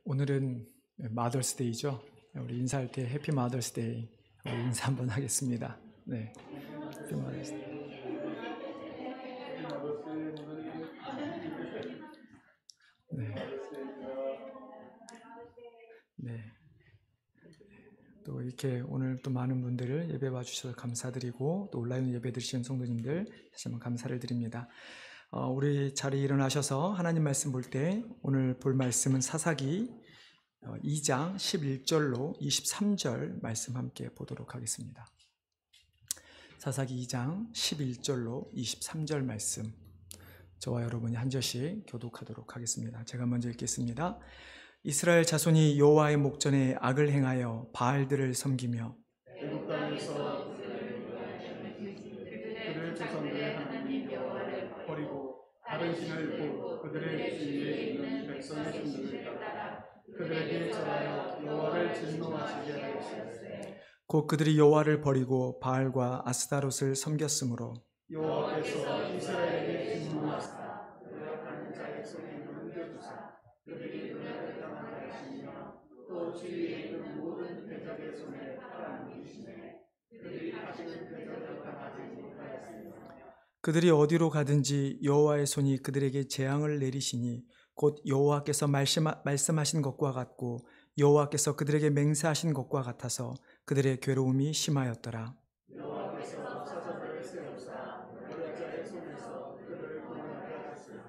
오늘은 마더스데이죠. 우리 인사할 때 해피 마더스데이 우리 인사 한번 하겠습니다. 네, 해피 마더스데이. 네. 또 이렇게 오늘 또 많은 분들을 예배 와주셔서 감사드리고 또 온라인 예배 드리시는 성도님들 다시 한번 감사를 드립니다. 우리 자리에 일어나셔서 하나님 말씀 볼 때 오늘 볼 말씀은 사사기 2장 11절로 23절 말씀 함께 보도록 하겠습니다. 사사기 2장 11절로 23절 말씀 저와 여러분이 한 절씩 교독하도록 하겠습니다. 제가 먼저 읽겠습니다. 이스라엘 자손이 여호와의 목전에 악을 행하여 바알들을 섬기며 애굽 땅에서 그들 조상들의 하나님 여호와를 버리고 다른 신을 보고 그들의 주위에 있는 백성의 신들을 따라 그들에게 절하여 여호와를 진노하시게 하였으니 곧 그들이 여호와를 버리고 바알과 아스타롯을 섬겼으므로 여호와께서 이스라엘에게 진노하사 노력하는 자의 손에 넘겨주사 그들이 노력을 당하게 하시며 또 주위에 있는 모든 대적의 손에 팔아넘기시네 그들이 다시는 대적을 당하지 못하였으며 그들이 어디로 가든지 여호와의 손이 그들에게 재앙을 내리시니 곧 여호와께서 말씀하신 것과 같고 여호와께서 그들에게 맹세하신 것과 같아서 그들의 괴로움이 심하였더라. 여호와께서 사자들을 세우사 노략자의 손에서 그들을 구원하게 하셨으니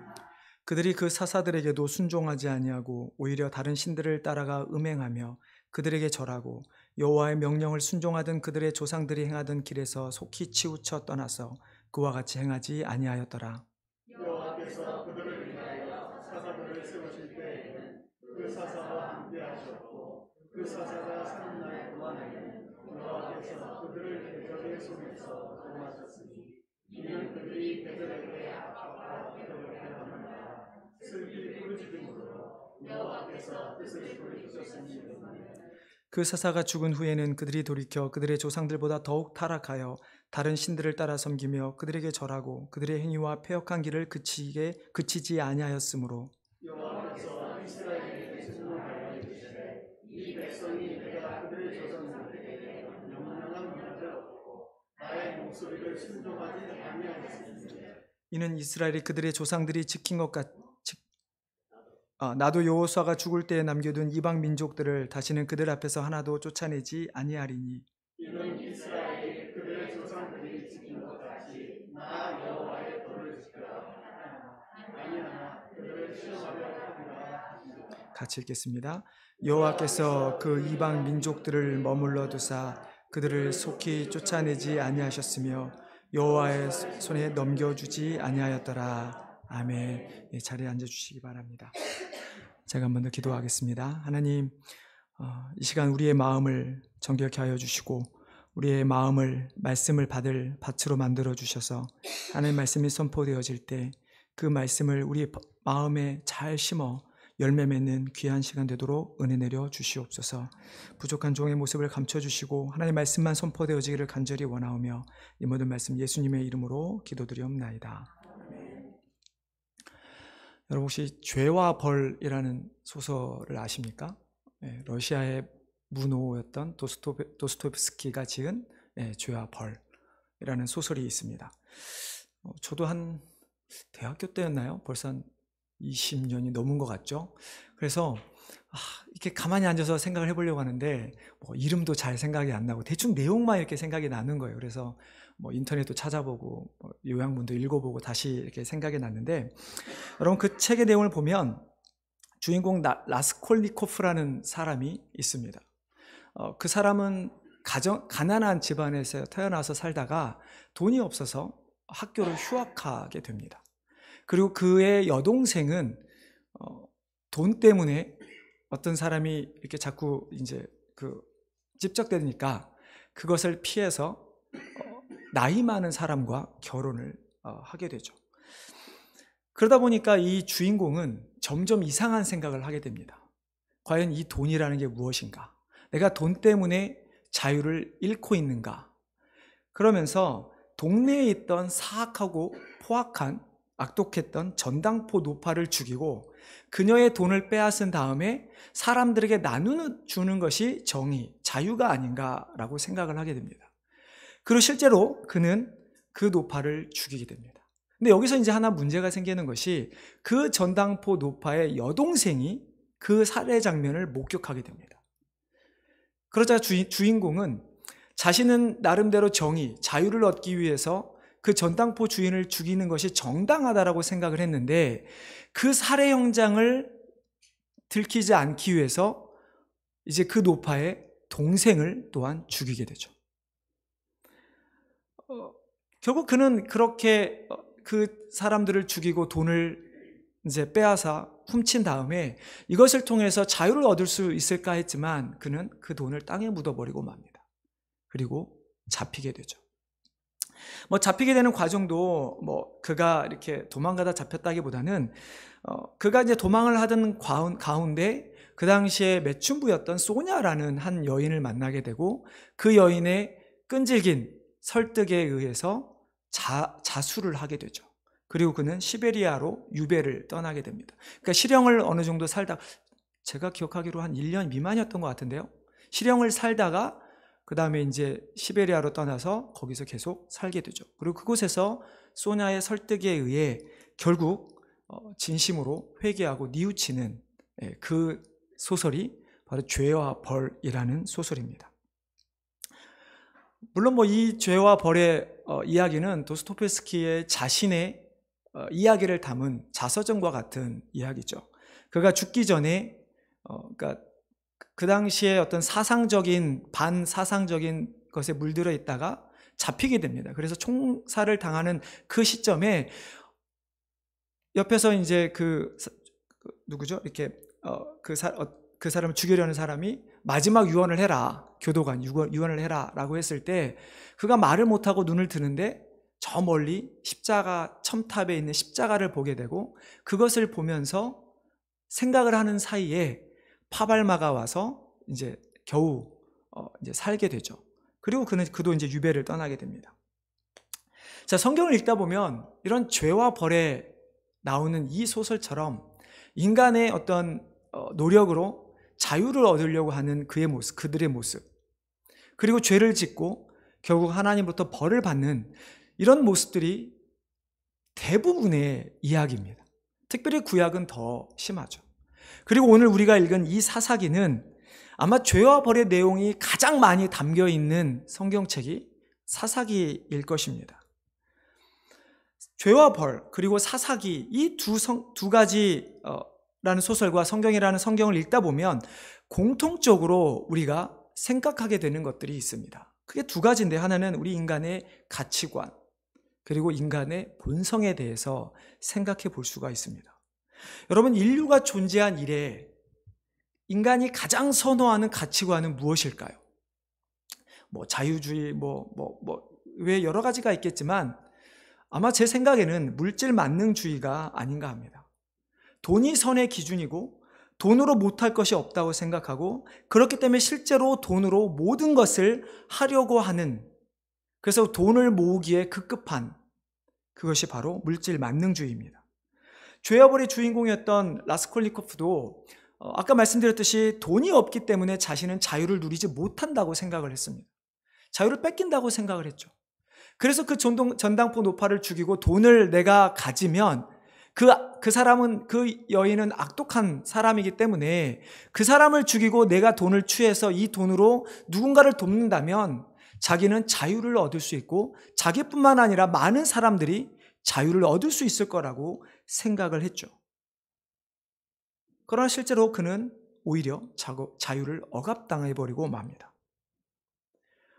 그들이 그 사사들에게도 순종하지 아니하고 오히려 다른 신들을 따라가 음행하며 그들에게 절하고 여호와의 명령을 순종하던 그들의 조상들이 행하던 길에서 속히 치우쳐 떠나서 그와 같이 행하지 아니하였더라. 여호와께서 그들을 위하여 사사들을 세우실 때에는 그 사사와 함께 하셨고 그 사사가 사는 날 동안에는 여호와께서 그들을 대적의 손에서 구원하셨으니 이는 그들이 대적에게 압박과 대적을 행함이라 슬피 부르짖음으로 여호와께서 뜻을 돌이키셨으니 그 사사가 죽은 후에는 그들이 돌이켜 그들의 조상들보다 더욱 타락하여 다른 신들을 따라 섬기며 그들에게 절하고 그들의 행위와 패역한 길을 그치지 아니하였으므로 여호와께서 이스라엘에게 진노하여 이르시되 이 백성이 내가 그들의 조상들에게 명령한 문화를 얻고 나의 목소리를 순종하지 아니하였으니 이는 이스라엘이 그들의 조상들이 지킨 것 나도 여호수아가 죽을 때에 남겨둔 이방 민족들을 다시는 그들 앞에서 하나도 쫓아내지 아니하리니 이는 이스라엘이 그들의 조상들이 지킨 것 같이 나 여호와의 도를 지키라 아니하나 그들을 시험하려 함이라. 같이 읽겠습니다. 여호와께서 그 이방 민족들을 머물러 두사 그들을 속히 쫓아내지 아니하셨으며 여호와의 손에 넘겨주지 아니하였더라. 아멘. 자리에 앉아주시기 바랍니다. 제가 한번 더 기도하겠습니다. 하나님, 이 시간 우리의 마음을 정결케 하여 주시고 우리의 마음을 말씀을 받을 밭으로 만들어 주셔서 하나님 말씀이 선포되어질 때 그 말씀을 우리 마음에 잘 심어 열매 맺는 귀한 시간 되도록 은혜 내려 주시옵소서. 부족한 종의 모습을 감춰주시고 하나님 말씀만 선포되어지기를 간절히 원하오며 이 모든 말씀 예수님의 이름으로 기도드리옵나이다. 여러분 혹시 죄와 벌이라는 소설을 아십니까? 러시아의 문호였던 도스토옙스키가 지은 죄와 벌이라는 소설이 있습니다. 저도 한 대학교 때였나요? 벌써 한 20년이 넘은 것 같죠? 그래서 이렇게 가만히 앉아서 생각을 해보려고 하는데 이름도 잘 생각이 안 나고 대충 내용만 이렇게 생각이 나는 거예요. 그래서 인터넷도 찾아보고 요양문도 읽어보고 다시 이렇게 생각이 났는데 여러분 그 책의 내용을 보면 주인공 라스콜니코프라는 사람이 있습니다. 그 사람은 가난한 집안에서 태어나서 살다가 돈이 없어서 학교를 휴학하게 됩니다. 그리고 그의 여동생은 돈 때문에 어떤 사람이 이렇게 자꾸 이제 찝적대니까 그것을 피해서 나이 많은 사람과 결혼을 하게 되죠. 그러다 보니까 이 주인공은 점점 이상한 생각을 하게 됩니다. 과연 이 돈이라는 게 무엇인가? 내가 돈 때문에 자유를 잃고 있는가? 그러면서 동네에 있던 사악하고 포악한 악독했던 전당포 노파를 죽이고 그녀의 돈을 빼앗은 다음에 사람들에게 나누는 것이 정의, 자유가 아닌가라고 생각을 하게 됩니다. 그리고 실제로 그는 그 노파를 죽이게 됩니다. 근데 여기서 이제 하나 문제가 생기는 것이 그 전당포 노파의 여동생이 그 살해 장면을 목격하게 됩니다. 그러자 주인공은 자신은 나름대로 정의, 자유를 얻기 위해서 그 전당포 주인을 죽이는 것이 정당하다라고 생각을 했는데 그 살해 현장을 들키지 않기 위해서 이제 그 노파의 동생을 또한 죽이게 되죠. 결국 그는 그렇게 그 사람들을 죽이고 돈을 이제 빼앗아 훔친 다음에 이것을 통해서 자유를 얻을 수 있을까 했지만 그는 그 돈을 땅에 묻어버리고 맙니다. 그리고 잡히게 되죠. 잡히게 되는 과정도 그가 이렇게 도망가다 잡혔다기보다는 그가 이제 도망을 하던 가운데 그 당시에 매춘부였던 소냐라는 한 여인을 만나게 되고 그 여인의 끈질긴 설득에 의해서 자수를 하게 되죠. 그리고 그는 시베리아로 유배를 떠나게 됩니다. 그러니까 실형을 어느 정도 살다가 제가 기억하기로 한 1년 미만이었던 것 같은데요. 실형을 살다가 그 다음에 이제 시베리아로 떠나서 거기서 계속 살게 되죠. 그리고 그곳에서 소냐의 설득에 의해 결국 진심으로 회개하고 뉘우치는 그 소설이 바로 죄와 벌이라는 소설입니다. 물론 이 죄와 벌의 이야기는 도스토옙스키의 자신의 이야기를 담은 자서전과 같은 이야기죠. 그가 죽기 전에 그러니까 그 당시에 어떤 반사상적인 것에 물들어 있다가 잡히게 됩니다. 그래서 총살을 당하는 그 시점에 옆에서 이제 누구죠? 이렇게 그 사람을 죽이려는 사람이 마지막 유언을 해라, 교도관 유언을 해라라고 했을 때 그가 말을 못하고 눈을 드는데 저 멀리 십자가 첨탑에 있는 십자가를 보게 되고 그것을 보면서 생각을 하는 사이에 파발마가 와서 이제 겨우 이제 살게 되죠. 그리고 그도 이제 유배를 떠나게 됩니다. 자, 성경을 읽다 보면 이런 죄와 벌에 나오는 이 소설처럼 인간의 어떤 노력으로 자유를 얻으려고 하는 그들의 모습, 그리고 죄를 짓고 결국 하나님으로부터 벌을 받는 이런 모습들이 대부분의 이야기입니다. 특별히 구약은 더 심하죠. 그리고 오늘 우리가 읽은 이 사사기는 아마 죄와 벌의 내용이 가장 많이 담겨 있는 성경책이 사사기일 것입니다. 죄와 벌 그리고 사사기 이 두 가지라는 소설과 성경이라는 성경을 읽다 보면 공통적으로 우리가 생각하게 되는 것들이 있습니다. 크게 두 가지인데 하나는 우리 인간의 가치관 그리고 인간의 본성에 대해서 생각해 볼 수가 있습니다. 여러분, 인류가 존재한 이래 인간이 가장 선호하는 가치관은 무엇일까요? 자유주의 왜 여러 가지가 있겠지만 아마 제 생각에는 물질 만능주의가 아닌가 합니다. 돈이 선의 기준이고 돈으로 못할 것이 없다고 생각하고 그렇기 때문에 실제로 돈으로 모든 것을 하려고 하는, 그래서 돈을 모으기에 급급한 그것이 바로 물질 만능주의입니다. 죄와 벌의 주인공이었던 라스콜니코프도 아까 말씀드렸듯이 돈이 없기 때문에 자신은 자유를 누리지 못한다고 생각을 했습니다. 자유를 뺏긴다고 생각을 했죠. 그래서 그 전당포 노파를 죽이고 돈을 내가 가지면 그 사람은, 그 여인은 악독한 사람이기 때문에 그 사람을 죽이고 내가 돈을 취해서 이 돈으로 누군가를 돕는다면 자기는 자유를 얻을 수 있고 자기뿐만 아니라 많은 사람들이 자유를 얻을 수 있을 거라고 생각을 했죠. 그러나 실제로 그는 오히려 자유를 억압당해버리고 맙니다.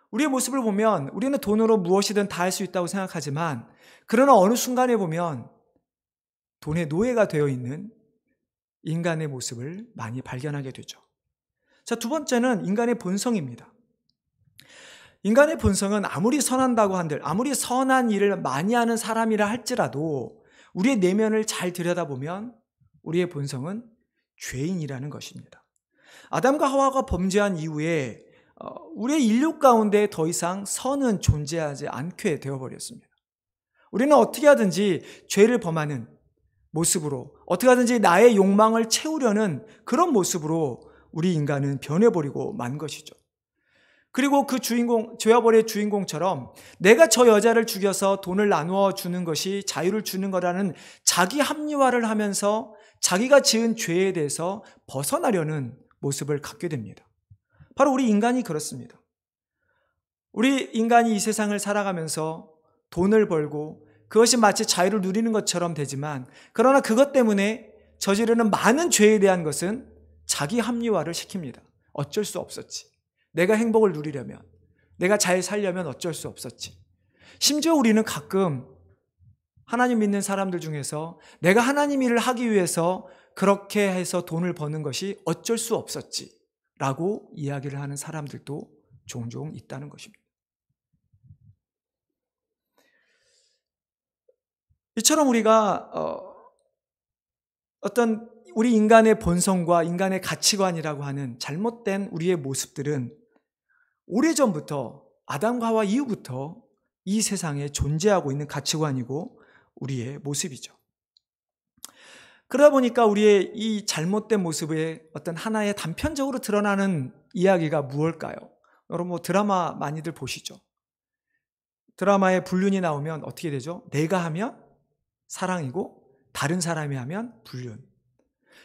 우리의 모습을 보면 우리는 돈으로 무엇이든 다 할 수 있다고 생각하지만 그러나 어느 순간에 보면 돈의 노예가 되어 있는 인간의 모습을 많이 발견하게 되죠. 자, 두 번째는 인간의 본성입니다. 인간의 본성은 아무리 선한다고 한들, 아무리 선한 일을 많이 하는 사람이라 할지라도 우리의 내면을 잘 들여다보면 우리의 본성은 죄인이라는 것입니다. 아담과 하와가 범죄한 이후에 우리의 인류 가운데 더 이상 선은 존재하지 않게 되어버렸습니다. 우리는 어떻게 하든지 죄를 범하는 모습으로, 어떻게 하든지 나의 욕망을 채우려는 그런 모습으로 우리 인간은 변해버리고 만 것이죠. 그리고 그 주인공, 죄와 벌의 주인공처럼 내가 저 여자를 죽여서 돈을 나누어 주는 것이 자유를 주는 거라는 자기 합리화를 하면서 자기가 지은 죄에 대해서 벗어나려는 모습을 갖게 됩니다. 바로 우리 인간이 그렇습니다. 우리 인간이 이 세상을 살아가면서 돈을 벌고 그것이 마치 자유를 누리는 것처럼 되지만, 그러나 그것 때문에 저지르는 많은 죄에 대한 것은 자기 합리화를 시킵니다. 어쩔 수 없었지. 내가 행복을 누리려면, 내가 잘 살려면 어쩔 수 없었지. 심지어 우리는 가끔 하나님 믿는 사람들 중에서 내가 하나님 일을 하기 위해서 그렇게 해서 돈을 버는 것이 어쩔 수 없었지 라고 이야기를 하는 사람들도 종종 있다는 것입니다. 이처럼 우리가 어떤 우리 인간의 본성과 인간의 가치관이라고 하는 잘못된 우리의 모습들은 오래전부터, 아담과 하와 이후부터 이 세상에 존재하고 있는 가치관이고 우리의 모습이죠. 그러다 보니까 우리의 이 잘못된 모습의 어떤 하나의 단편적으로 드러나는 이야기가 무엇일까요? 여러분 드라마 많이들 보시죠? 드라마에 불륜이 나오면 어떻게 되죠? 내가 하면 사랑이고 다른 사람이 하면 불륜.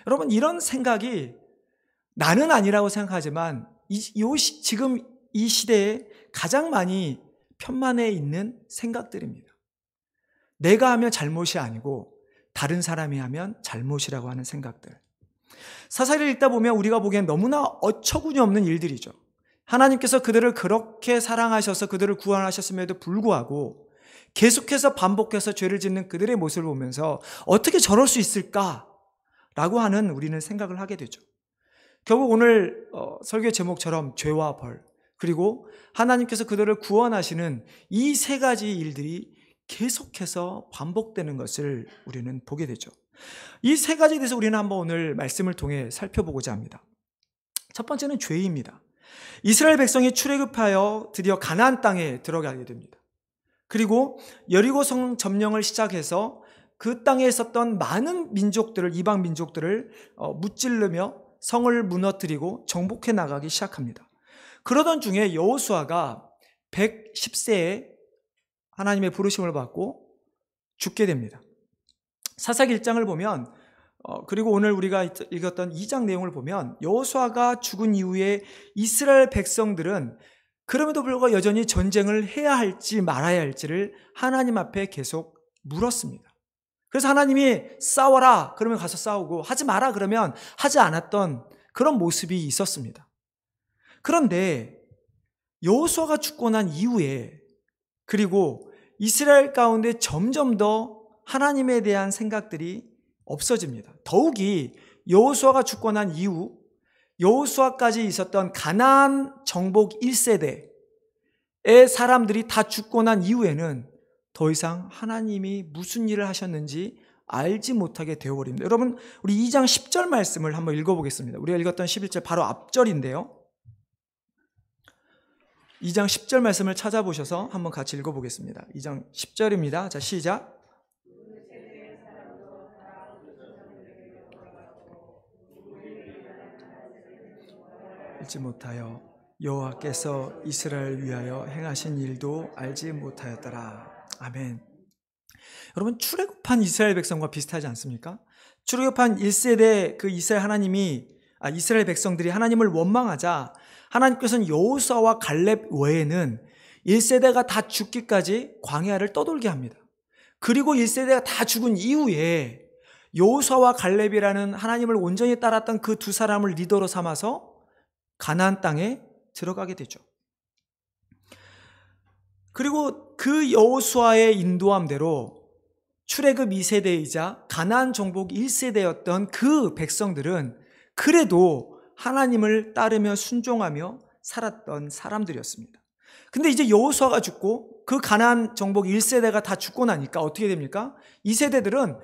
여러분 이런 생각이 나는 아니라고 생각하지만 지금 이 시대에 가장 많이 편만해 있는 생각들입니다. 내가 하면 잘못이 아니고 다른 사람이 하면 잘못이라고 하는 생각들. 사사기를 읽다 보면 우리가 보기엔 너무나 어처구니 없는 일들이죠. 하나님께서 그들을 그렇게 사랑하셔서 그들을 구원하셨음에도 불구하고 계속해서 반복해서 죄를 짓는 그들의 모습을 보면서 어떻게 저럴 수 있을까라고 하는 우리는 생각을 하게 되죠. 결국 오늘 설교의 제목처럼 죄와 벌, 그리고 하나님께서 그들을 구원하시는 이 세 가지 일들이 계속해서 반복되는 것을 우리는 보게 되죠. 이 세 가지에 대해서 우리는 한번 오늘 말씀을 통해 살펴보고자 합니다. 첫 번째는 죄입니다. 이스라엘 백성이 출애굽하여 드디어 가나안 땅에 들어가게 됩니다. 그리고 여리고 성 점령을 시작해서 그 땅에 있었던 많은 민족들을, 이방 민족들을 무찔르며 성을 무너뜨리고 정복해 나가기 시작합니다. 그러던 중에 여호수아가 110세에 하나님의 부르심을 받고 죽게 됩니다. 사사기 1장을 보면 그리고 오늘 우리가 읽었던 2장 내용을 보면 여호수아가 죽은 이후에 이스라엘 백성들은 그럼에도 불구하고 여전히 전쟁을 해야 할지 말아야 할지를 하나님 앞에 계속 물었습니다. 그래서 하나님이 싸워라 그러면 가서 싸우고 하지 마라 그러면 하지 않았던 그런 모습이 있었습니다. 그런데 여호수아가 죽고 난 이후에, 그리고 이스라엘 가운데 점점 더 하나님에 대한 생각들이 없어집니다. 더욱이 여호수아가 죽고 난 이후 여호수아까지 있었던 가나안 정복 1세대의 사람들이 다 죽고 난 이후에는 더 이상 하나님이 무슨 일을 하셨는지 알지 못하게 되어버립니다. 여러분 우리 2장 10절 말씀을 한번 읽어보겠습니다. 우리가 읽었던 11절 바로 앞절인데요. 2장 10절 말씀을 찾아보셔서 한번 같이 읽어보겠습니다. 2장 10절입니다. 자, 시작. 알지 못하여 여호와께서 이스라엘을 위하여 행하신 일도 알지 못하였더라. 아멘. 여러분 출애굽한 이스라엘 백성과 비슷하지 않습니까? 출애굽한 1세대 그 이스라엘 백성들이 하나님을 원망하자 하나님께서는 여호수아와 갈렙 외에는 1세대가 다 죽기까지 광야를 떠돌게 합니다. 그리고 1세대가 다 죽은 이후에 여호수아와 갈렙이라는 하나님을 온전히 따랐던 그 두 사람을 리더로 삼아서 가나안 땅에 들어가게 되죠. 그리고 그 여호수아의 인도함대로 출애굽 2세대이자 가나안 정복 1세대였던 그 백성들은 그래도 하나님을 따르며 순종하며 살았던 사람들이었습니다. 근데 이제 여호수아가 죽고 그 가나안 정복 1세대가 다 죽고 나니까 어떻게 됩니까? 이 세대들은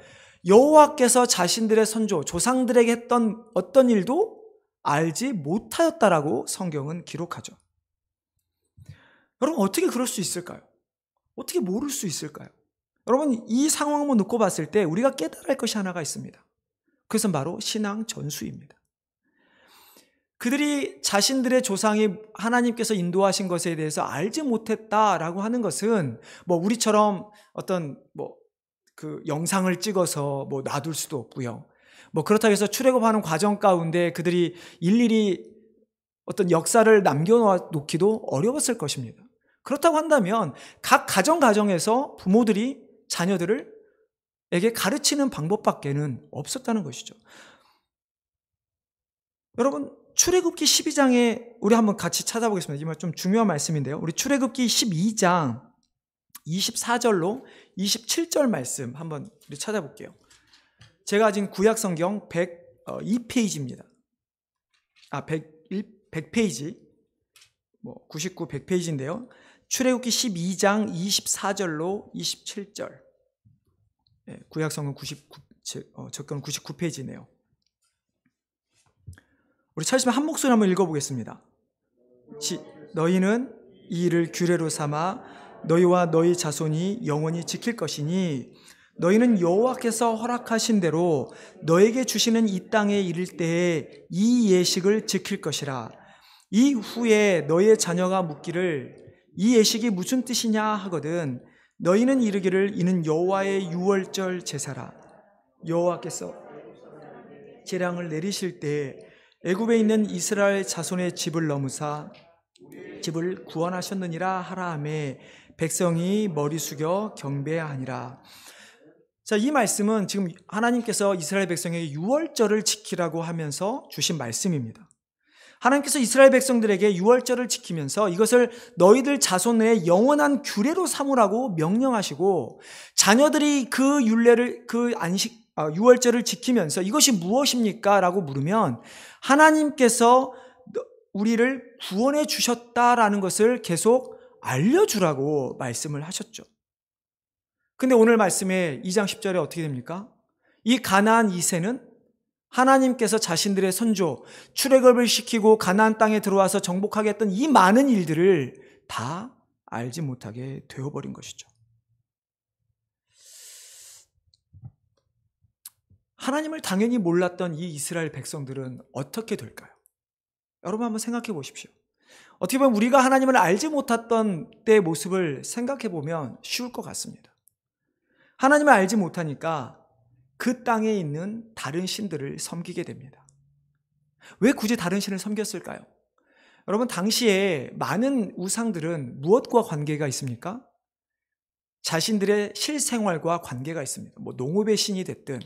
여호와께서 자신들의 선조, 조상들에게 했던 어떤 일도 알지 못하였다라고 성경은 기록하죠. 여러분 어떻게 그럴 수 있을까요? 어떻게 모를 수 있을까요? 여러분, 이 상황을 놓고 봤을 때 우리가 깨달아야 할 것이 하나가 있습니다. 그것은 바로 신앙 전수입니다. 그들이 자신들의 조상이 하나님께서 인도하신 것에 대해서 알지 못했다라고 하는 것은 우리처럼 어떤 그 영상을 찍어서 놔둘 수도 없고요. 그렇다고 해서 출애굽하는 과정 가운데 그들이 일일이 어떤 역사를 남겨놓기도 어려웠을 것입니다. 그렇다고 한다면 각 가정에서 부모들이 자녀들에게 가르치는 방법밖에는 없었다는 것이죠. 여러분, 출애굽기 12장에 우리 한번 같이 찾아보겠습니다. 이 말 좀 중요한 말씀인데요. 우리 출애굽기 12장 24절로 27절 말씀 한번 우리 찾아볼게요. 제가 가진 구약 성경 102페이지입니다. 100페이지, 99, 100페이지인데요. 출애굽기 12장 24절로 27절. 구약 성경 접근 99페이지네요. 우리 찾으시면 한 목소리 한번 읽어보겠습니다. 너희는 이 일을 규례로 삼아 너희와 너희 자손이 영원히 지킬 것이니 너희는 여호와께서 허락하신 대로 너에게 주시는 이 땅에 이를 때에 이 예식을 지킬 것이라. 이 후에 너희의 자녀가 묻기를 이 예식이 무슨 뜻이냐 하거든 너희는 이르기를 이는 여호와의 유월절 제사라. 여호와께서 재앙을 내리실 때 애굽에 있는 이스라엘 자손의 집을 넘으사 집을 구원하셨느니라 하라 하매 백성이 머리 숙여 경배하니라. 자, 이 말씀은 지금 하나님께서 이스라엘 백성에게 유월절을 지키라고 하면서 주신 말씀입니다. 하나님께서 이스라엘 백성들에게 유월절을 지키면서 이것을 너희들 자손의 영원한 규례로 삼으라고 명령하시고 자녀들이 그 율례를 유월절을 지키면서 이것이 무엇입니까? 라고 물으면 하나님께서 우리를 구원해 주셨다라는 것을 계속 알려주라고 말씀을 하셨죠. 근데 오늘 말씀에 2장 10절에 어떻게 됩니까? 이 가나안 2세는 하나님께서 자신들의 선조 출애굽을 시키고 가나안 땅에 들어와서 정복하게 했던 이 많은 일들을 다 알지 못하게 되어버린 것이죠. 하나님을 당연히 몰랐던 이 이스라엘 백성들은 어떻게 될까요? 여러분 한번 생각해 보십시오. 어떻게 보면 우리가 하나님을 알지 못했던 때의 모습을 생각해 보면 쉬울 것 같습니다. 하나님을 알지 못하니까 그 땅에 있는 다른 신들을 섬기게 됩니다. 왜 굳이 다른 신을 섬겼을까요? 여러분, 당시에 많은 우상들은 무엇과 관계가 있습니까? 자신들의 실생활과 관계가 있습니다. 농업의 신이 됐든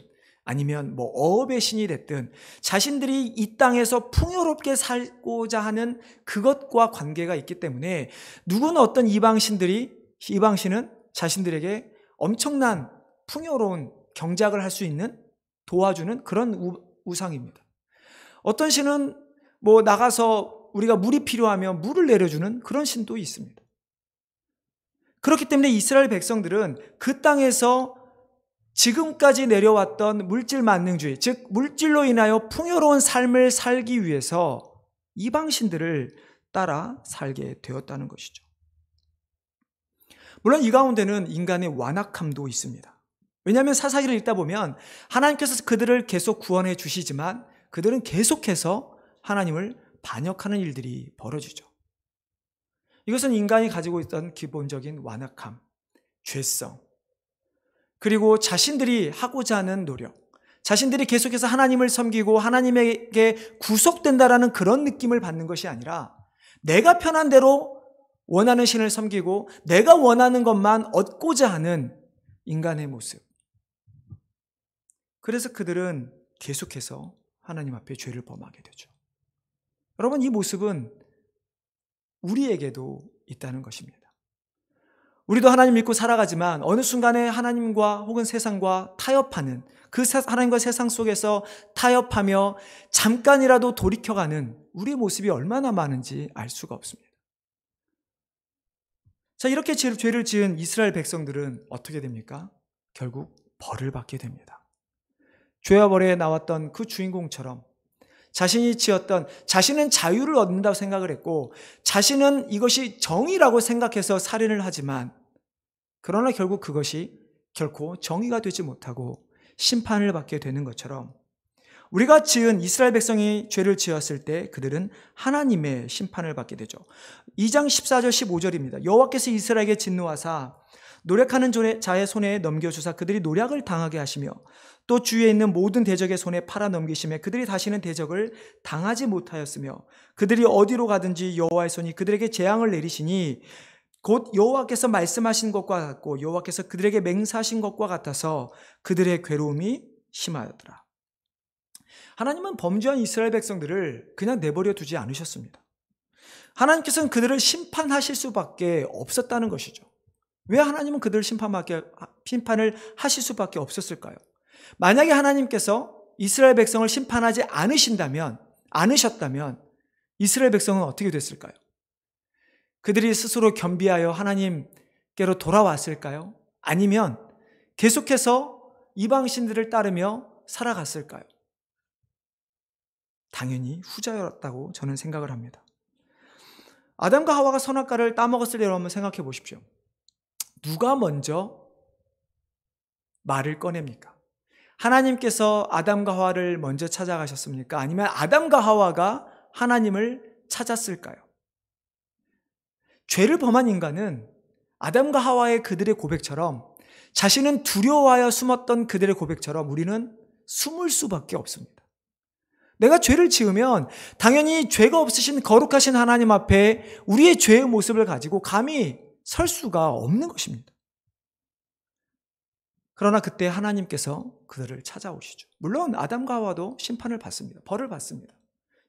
아니면 어업의 신이 됐든 자신들이 이 땅에서 풍요롭게 살고자 하는 그것과 관계가 있기 때문에 누구나 어떤 이방신은 자신들에게 엄청난 풍요로운 경작을 할 수 있는 도와주는 그런 우상입니다. 어떤 신은 나가서 우리가 물이 필요하면 물을 내려주는 그런 신도 있습니다. 그렇기 때문에 이스라엘 백성들은 그 땅에서 지금까지 내려왔던 물질 만능주의, 즉 물질로 인하여 풍요로운 삶을 살기 위해서 이방신들을 따라 살게 되었다는 것이죠. 물론 이 가운데는 인간의 완악함도 있습니다. 왜냐하면 사사기를 읽다 보면 하나님께서 그들을 계속 구원해 주시지만 그들은 계속해서 하나님을 반역하는 일들이 벌어지죠. 이것은 인간이 가지고 있던 기본적인 완악함, 죄성, 그리고 자신들이 하고자 하는 노력, 자신들이 계속해서 하나님을 섬기고 하나님에게 구속된다라는 그런 느낌을 받는 것이 아니라 내가 편한 대로 원하는 신을 섬기고 내가 원하는 것만 얻고자 하는 인간의 모습. 그래서 그들은 계속해서 하나님 앞에 죄를 범하게 되죠. 여러분, 이 모습은 우리에게도 있다는 것입니다. 우리도 하나님 믿고 살아가지만 어느 순간에 하나님과 혹은 세상과 타협하는 그 하나님과 세상 속에서 타협하며 잠깐이라도 돌이켜가는 우리의 모습이 얼마나 많은지 알 수가 없습니다. 자, 이렇게 죄를 지은 이스라엘 백성들은 어떻게 됩니까? 결국 벌을 받게 됩니다. 죄와 벌에 나왔던 그 주인공처럼 자신이 지었던, 자신은 자유를 얻는다고 생각을 했고 자신은 이것이 정의라고 생각해서 살인을 하지만 그러나 결국 그것이 결코 정의가 되지 못하고 심판을 받게 되는 것처럼 우리가 지은 이스라엘 백성이 죄를 지었을 때 그들은 하나님의 심판을 받게 되죠. 2장 14절 15절입니다. 여호와께서 이스라엘에게 진노하사 노력하는 자의 손에 넘겨주사 그들이 노략을 당하게 하시며 또 주위에 있는 모든 대적의 손에 팔아 넘기시며 그들이 다시는 대적을 당하지 못하였으며 그들이 어디로 가든지 여호와의 손이 그들에게 재앙을 내리시니 곧 여호와께서 말씀하신 것과 같고 여호와께서 그들에게 맹세하신 것과 같아서 그들의 괴로움이 심하였더라. 하나님은 범죄한 이스라엘 백성들을 그냥 내버려 두지 않으셨습니다. 하나님께서는 그들을 심판하실 수밖에 없었다는 것이죠. 왜 하나님은 그들을 심판을 하실 수밖에 없었을까요? 만약에 하나님께서 이스라엘 백성을 심판하지 않으셨다면 이스라엘 백성은 어떻게 됐을까요? 그들이 스스로 겸비하여 하나님께로 돌아왔을까요? 아니면 계속해서 이방신들을 따르며 살아갔을까요? 당연히 후자였다고 저는 생각을 합니다. 아담과 하와가 선악과를 따먹었을 때로 한번 생각해 보십시오. 누가 먼저 말을 꺼냅니까? 하나님께서 아담과 하와를 먼저 찾아가셨습니까? 아니면 아담과 하와가 하나님을 찾았을까요? 죄를 범한 인간은 아담과 하와의 그들의 고백처럼 자신은 두려워하여 숨었던 그들의 고백처럼 우리는 숨을 수밖에 없습니다. 내가 죄를 지으면 당연히 죄가 없으신 거룩하신 하나님 앞에 우리의 죄의 모습을 가지고 감히 설 수가 없는 것입니다. 그러나 그때 하나님께서 그들을 찾아오시죠. 물론 아담과 하와도 심판을 받습니다. 벌을 받습니다.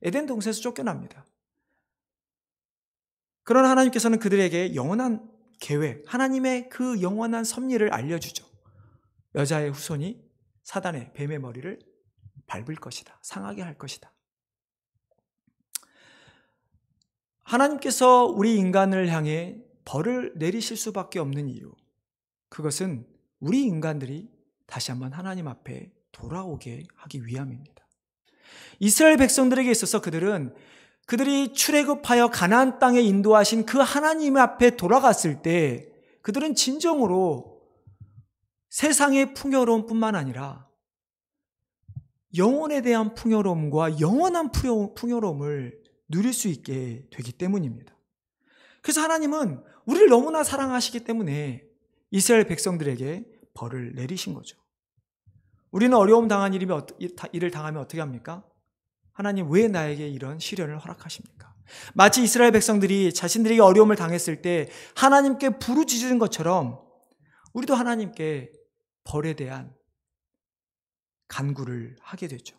에덴 동산에서 쫓겨납니다. 그러나 하나님께서는 그들에게 영원한 계획, 하나님의 그 영원한 섭리를 알려주죠. 여자의 후손이 사단의 뱀의 머리를 밟을 것이다. 상하게 할 것이다. 하나님께서 우리 인간을 향해 벌을 내리실 수밖에 없는 이유, 그것은 우리 인간들이 다시 한번 하나님 앞에 돌아오게 하기 위함입니다. 이스라엘 백성들에게 있어서 그들이 출애굽하여 가나안 땅에 인도하신 그 하나님 앞에 돌아갔을 때 그들은 진정으로 세상의 풍요로움 뿐만 아니라 영혼에 대한 풍요로움과 영원한 풍요로움을 누릴 수 있게 되기 때문입니다. 그래서 하나님은 우리를 너무나 사랑하시기 때문에 이스라엘 백성들에게 벌을 내리신 거죠. 우리는 어려움 당한 일을 당하면 어떻게 합니까? 하나님 왜 나에게 이런 시련을 허락하십니까? 마치 이스라엘 백성들이 자신들에게 어려움을 당했을 때 하나님께 부르짖은 것처럼 우리도 하나님께 벌에 대한 간구를 하게 되죠.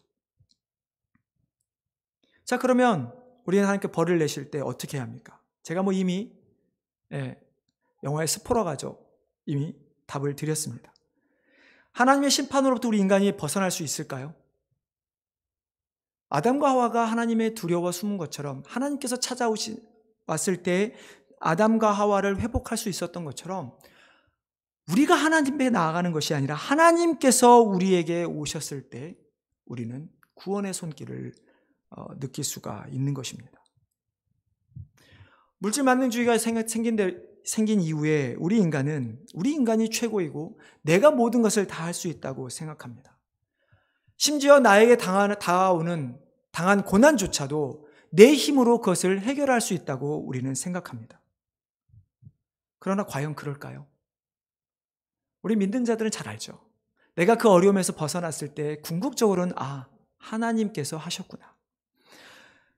자, 그러면 우리는 하나님께 벌을 내실 때 어떻게 해야 합니까? 제가 이미 영화의 스포러가죠. 이미 답을 드렸습니다. 하나님의 심판으로부터 우리 인간이 벗어날 수 있을까요? 아담과 하와가 하나님의 두려워 숨은 것처럼 하나님께서 왔을 때 아담과 하와를 회복할 수 있었던 것처럼 우리가 하나님께 나아가는 것이 아니라 하나님께서 우리에게 오셨을 때 우리는 구원의 손길을 느낄 수가 있는 것입니다. 물질 만능주의가 생긴 이후에 우리 인간이 최고이고 내가 모든 것을 다 할 수 있다고 생각합니다. 심지어 나에게 당한 고난조차도 내 힘으로 그것을 해결할 수 있다고 우리는 생각합니다. 그러나 과연 그럴까요? 우리 믿는 자들은 잘 알죠. 내가 그 어려움에서 벗어났을 때 궁극적으로는 하나님께서 하셨구나.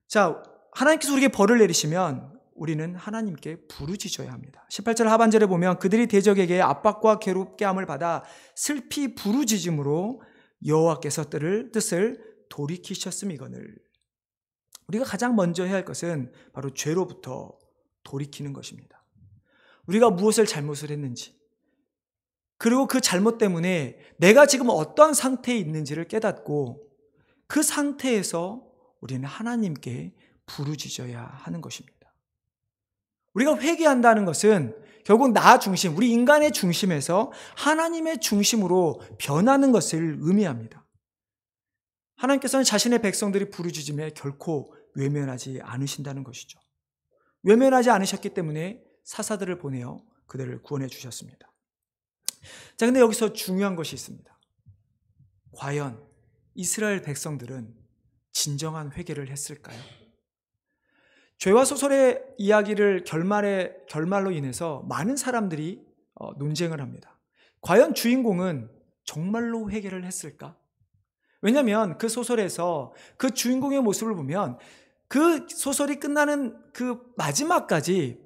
자, 하나님께서 우리에게 벌을 내리시면 우리는 하나님께 부르짖어야 합니다. 18절 하반절에 보면 그들이 대적에게 압박과 괴롭게 함을 받아 슬피 부르짖음으로 여호와께서 뜻을 돌이키셨음이거늘. 우리가 가장 먼저 해야 할 것은 바로 죄로부터 돌이키는 것입니다. 우리가 무엇을 잘못을 했는지, 그리고 그 잘못 때문에 내가 지금 어떠한 상태에 있는지를 깨닫고 그 상태에서 우리는 하나님께 부르짖어야 하는 것입니다. 우리가 회개한다는 것은 결국 나 중심, 우리 인간의 중심에서 하나님의 중심으로 변하는 것을 의미합니다. 하나님께서는 자신의 백성들이 부르짖음에 결코 외면하지 않으신다는 것이죠. 외면하지 않으셨기 때문에 사사들을 보내어 그들을 구원해 주셨습니다. 자, 근데 여기서 중요한 것이 있습니다. 과연 이스라엘 백성들은 진정한 회개를 했을까요? 죄와 소설의 이야기를 결말로 인해서 많은 사람들이 논쟁을 합니다. 과연 주인공은 정말로 회개를 했을까? 왜냐하면 그 소설에서 그 주인공의 모습을 보면 그 소설이 끝나는 그 마지막까지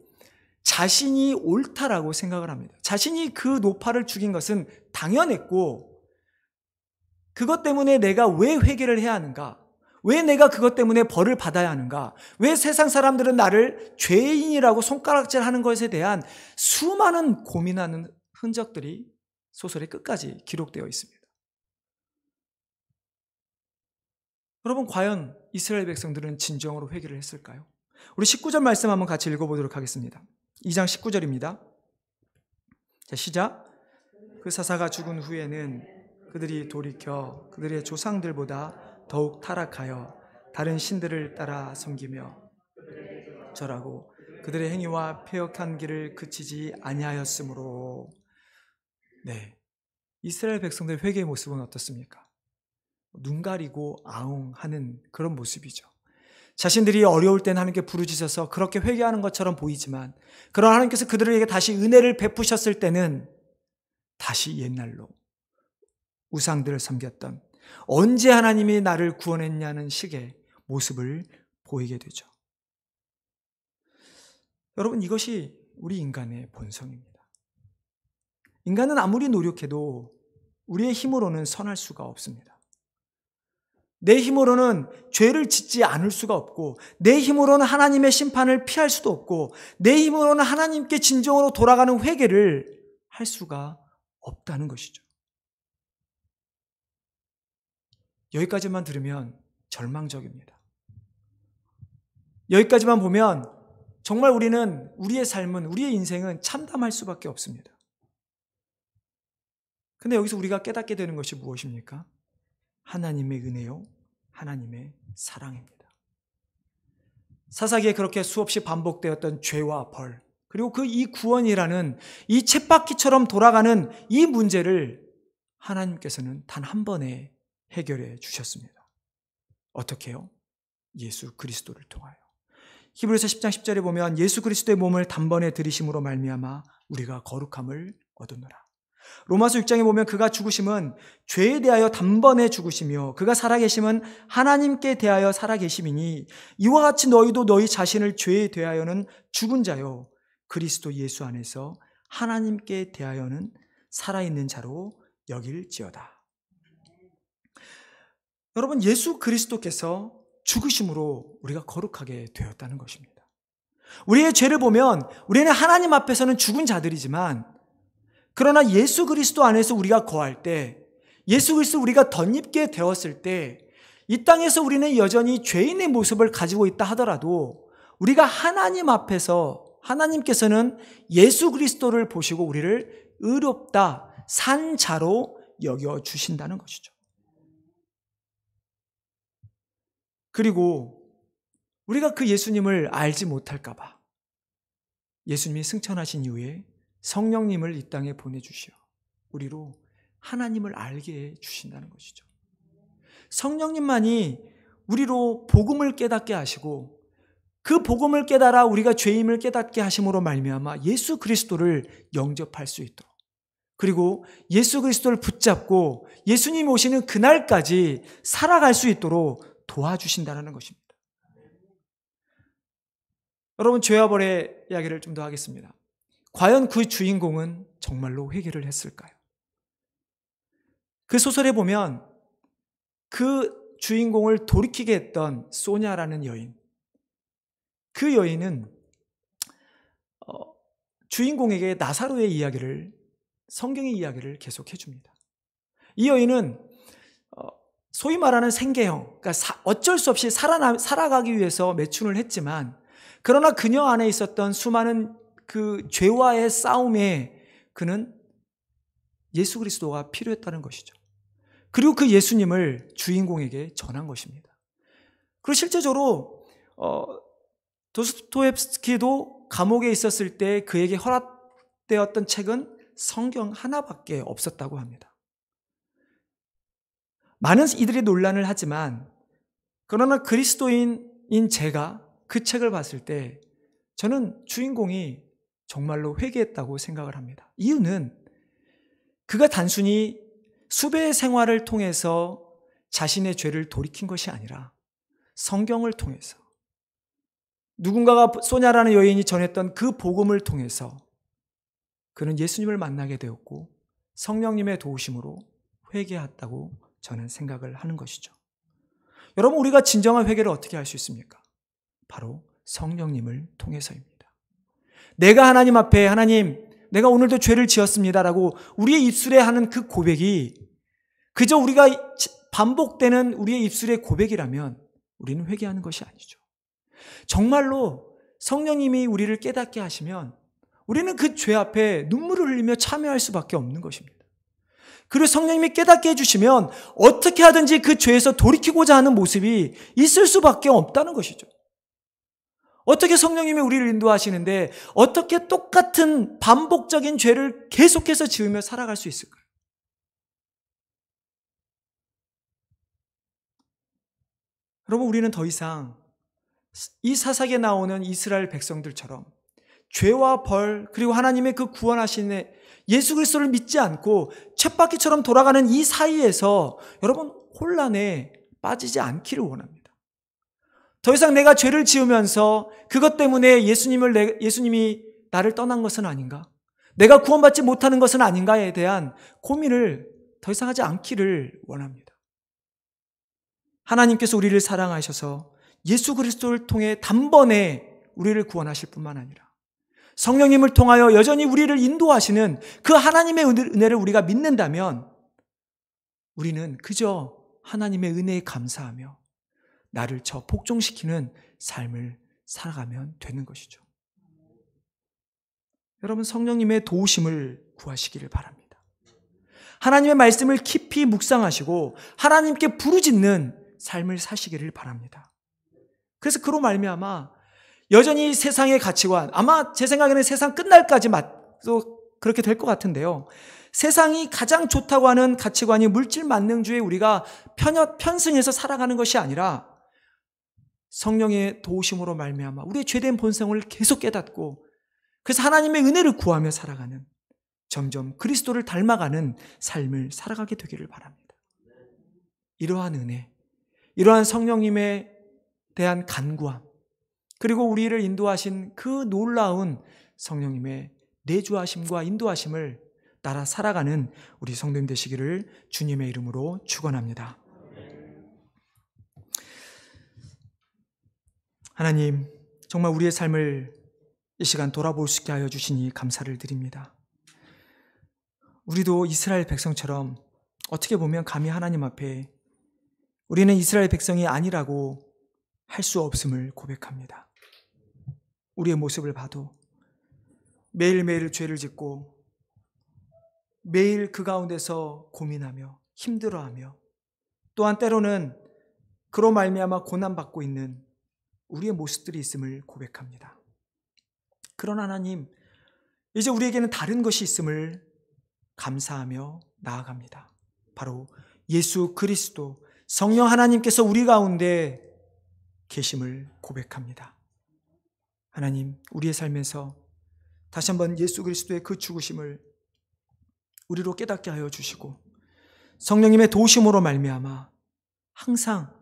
자신이 옳다라고 생각을 합니다. 자신이 그 노파를 죽인 것은 당연했고, 그것 때문에 내가 왜 회개를 해야 하는가? 왜 내가 그것 때문에 벌을 받아야 하는가? 왜 세상 사람들은 나를 죄인이라고 손가락질하는 것에 대한 수많은 고민하는 흔적들이 소설의 끝까지 기록되어 있습니다. 여러분, 과연 이스라엘 백성들은 진정으로 회개를 했을까요? 우리 19절 말씀 한번 같이 읽어보도록 하겠습니다. 2장 19절입니다. 자, 시작. 그 사사가 죽은 후에는 그들이 돌이켜 그들의 조상들보다 더욱 타락하여 다른 신들을 따라 섬기며 절하고 그들의 행위와 패역한 길을 그치지 아니하였으므로. 네, 이스라엘 백성들의 회개의 모습은 어떻습니까? 눈 가리고 아웅하는 그런 모습이죠. 자신들이 어려울 때는 하나님께 부르짖어서 그렇게 회개하는 것처럼 보이지만, 그러나 하나님께서 그들에게 다시 은혜를 베푸셨을 때는 다시 옛날로 우상들을 섬겼던, 언제 하나님이 나를 구원했냐는 식의 모습을 보이게 되죠. 여러분, 이것이 우리 인간의 본성입니다. 인간은 아무리 노력해도 우리의 힘으로는 선할 수가 없습니다. 내 힘으로는 죄를 짓지 않을 수가 없고, 내 힘으로는 하나님의 심판을 피할 수도 없고, 내 힘으로는 하나님께 진정으로 돌아가는 회개를 할 수가 없다는 것이죠. 여기까지만 들으면 절망적입니다. 여기까지만 보면 정말 우리의 삶은, 우리의 인생은 참담할 수밖에 없습니다. 근데 여기서 우리가 깨닫게 되는 것이 무엇입니까? 하나님의 은혜요, 하나님의 사랑입니다. 사사기에 그렇게 수없이 반복되었던 죄와 벌, 그리고 이 구원이라는 이 쳇바퀴처럼 돌아가는 이 문제를 하나님께서는 단 한 번에 해결해 주셨습니다. 어떻게 해요? 예수 그리스도를 통하여. 히브리서 10장 10절에 보면 예수 그리스도의 몸을 단번에 들이심으로 말미암아 우리가 거룩함을 얻으노라. 로마서 6장에 보면 그가 죽으심은 죄에 대하여 단번에 죽으시며 그가 살아계심은 하나님께 대하여 살아계심이니 이와 같이 너희도 너희 자신을 죄에 대하여는 죽은 자요 그리스도 예수 안에서 하나님께 대하여는 살아있는 자로 여길지어다. 여러분, 예수 그리스도께서 죽으심으로 우리가 거룩하게 되었다는 것입니다. 우리의 죄를 보면 우리는 하나님 앞에서는 죽은 자들이지만, 그러나 예수 그리스도 안에서 우리가 거할 때, 예수 그리스도 우리가 덧입게 되었을 때, 이 땅에서 우리는 여전히 죄인의 모습을 가지고 있다 하더라도 우리가 하나님 앞에서, 하나님께서는 예수 그리스도를 보시고 우리를 의롭다, 산 자로 여겨주신다는 것이죠. 그리고 우리가 그 예수님을 알지 못할까 봐 예수님이 승천하신 이후에 성령님을 이 땅에 보내주시어 우리로 하나님을 알게 해주신다는 것이죠. 성령님만이 우리로 복음을 깨닫게 하시고, 그 복음을 깨달아 우리가 죄임을 깨닫게 하심으로 말미암아 예수 그리스도를 영접할 수 있도록, 그리고 예수 그리스도를 붙잡고 예수님이 오시는 그날까지 살아갈 수 있도록 도와주신다는 것입니다. 여러분, 죄와 벌의 이야기를 좀 더 하겠습니다. 과연 그 주인공은 정말로 회개를 했을까요? 그 소설에 보면 그 주인공을 돌이키게 했던 소냐라는 여인, 그 여인은 주인공에게 나사로의 이야기를, 성경의 이야기를 계속 해줍니다. 이 여인은 소위 말하는 생계형, 그러니까 어쩔 수 없이 살아가기 위해서 매춘을 했지만, 그러나 그녀 안에 있었던 수많은 그 죄와의 싸움에 그는 예수 그리스도가 필요했다는 것이죠. 그리고 그 예수님을 주인공에게 전한 것입니다. 그리고 실제적으로 도스토옙스키도 감옥에 있었을 때 그에게 허락되었던 책은 성경 하나밖에 없었다고 합니다. 많은 이들이 논란을 하지만 그러나 그리스도인인 제가 그 책을 봤을 때 저는 주인공이 정말로 회개했다고 생각을 합니다. 이유는 그가 단순히 수배의 생활을 통해서 자신의 죄를 돌이킨 것이 아니라 성경을 통해서 누군가가 소냐라는 여인이 전했던 그 복음을 통해서 그는 예수님을 만나게 되었고 성령님의 도우심으로 회개했다고 저는 생각을 하는 것이죠. 여러분, 우리가 진정한 회개를 어떻게 할 수 있습니까? 바로 성령님을 통해서입니다. 내가 하나님 앞에 하나님, 내가 오늘도 죄를 지었습니다라고 우리의 입술에 하는 그 고백이 그저 우리가 반복되는 우리의 입술의 고백이라면 우리는 회개하는 것이 아니죠. 정말로 성령님이 우리를 깨닫게 하시면 우리는 그 죄 앞에 눈물을 흘리며 참여할 수밖에 없는 것입니다. 그리고 성령님이 깨닫게 해주시면 어떻게 하든지 그 죄에서 돌이키고자 하는 모습이 있을 수밖에 없다는 것이죠. 어떻게 성령님이 우리를 인도하시는데 어떻게 똑같은 반복적인 죄를 계속해서 지으며 살아갈 수 있을까요? 여러분, 우리는 더 이상 이 사사기에 나오는 이스라엘 백성들처럼 죄와 벌 그리고 하나님의 그 구원하신 예수 그리스도를 믿지 않고 쳇바퀴처럼 돌아가는 이 사이에서 여러분 혼란에 빠지지 않기를 원합니다. 더 이상 내가 죄를 지으면서 그것 때문에 예수님이 나를 떠난 것은 아닌가? 내가 구원받지 못하는 것은 아닌가에 대한 고민을 더 이상 하지 않기를 원합니다. 하나님께서 우리를 사랑하셔서 예수 그리스도를 통해 단번에 우리를 구원하실 뿐만 아니라 성령님을 통하여 여전히 우리를 인도하시는 그 하나님의 은혜를 우리가 믿는다면 우리는 그저 하나님의 은혜에 감사하며 나를 복종시키는 삶을 살아가면 되는 것이죠. 여러분, 성령님의 도우심을 구하시기를 바랍니다. 하나님의 말씀을 깊이 묵상하시고 하나님께 부르짖는 삶을 사시기를 바랍니다. 그래서 그로 말미암아 여전히 세상의 가치관, 아마 제 생각에는 세상 끝날까지 또 그렇게 될 것 같은데요. 세상이 가장 좋다고 하는 가치관이 물질 만능주의에 우리가 편승해서 살아가는 것이 아니라 성령의 도우심으로 말미암아 우리의 죄된 본성을 계속 깨닫고 그래서 하나님의 은혜를 구하며 살아가는 점점 그리스도를 닮아가는 삶을 살아가게 되기를 바랍니다. 이러한 은혜, 이러한 성령님에 대한 간구함, 그리고 우리를 인도하신 그 놀라운 성령님의 내주하심과 인도하심을 따라 살아가는 우리 성도님 되시기를 주님의 이름으로 축원합니다. 하나님, 정말 우리의 삶을 이 시간 돌아볼 수 있게 하여 주시니 감사를 드립니다. 우리도 이스라엘 백성처럼 어떻게 보면 감히 하나님 앞에 우리는 이스라엘 백성이 아니라고 할 수 없음을 고백합니다. 우리의 모습을 봐도 매일매일 죄를 짓고 매일 그 가운데서 고민하며 힘들어하며 또한 때로는 그로 말미암아 고난받고 있는 우리의 모습들이 있음을 고백합니다. 그러나 하나님, 이제 우리에게는 다른 것이 있음을 감사하며 나아갑니다. 바로 예수 그리스도 성령 하나님께서 우리 가운데 계심을 고백합니다. 하나님, 우리의 삶에서 다시 한번 예수 그리스도의 그 죽으심을 우리로 깨닫게 하여 주시고 성령님의 도우심으로 말미암아 항상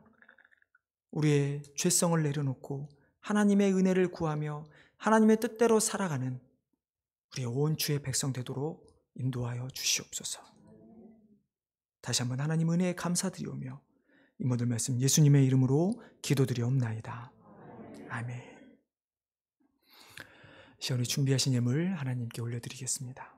우리의 죄성을 내려놓고 하나님의 은혜를 구하며 하나님의 뜻대로 살아가는 우리의 온 주의 백성 되도록 인도하여 주시옵소서. 다시 한번 하나님 은혜에 감사드리오며 이 모든 말씀 예수님의 이름으로 기도드리옵나이다. 아멘. 시원히 준비하신 예물 하나님께 올려드리겠습니다.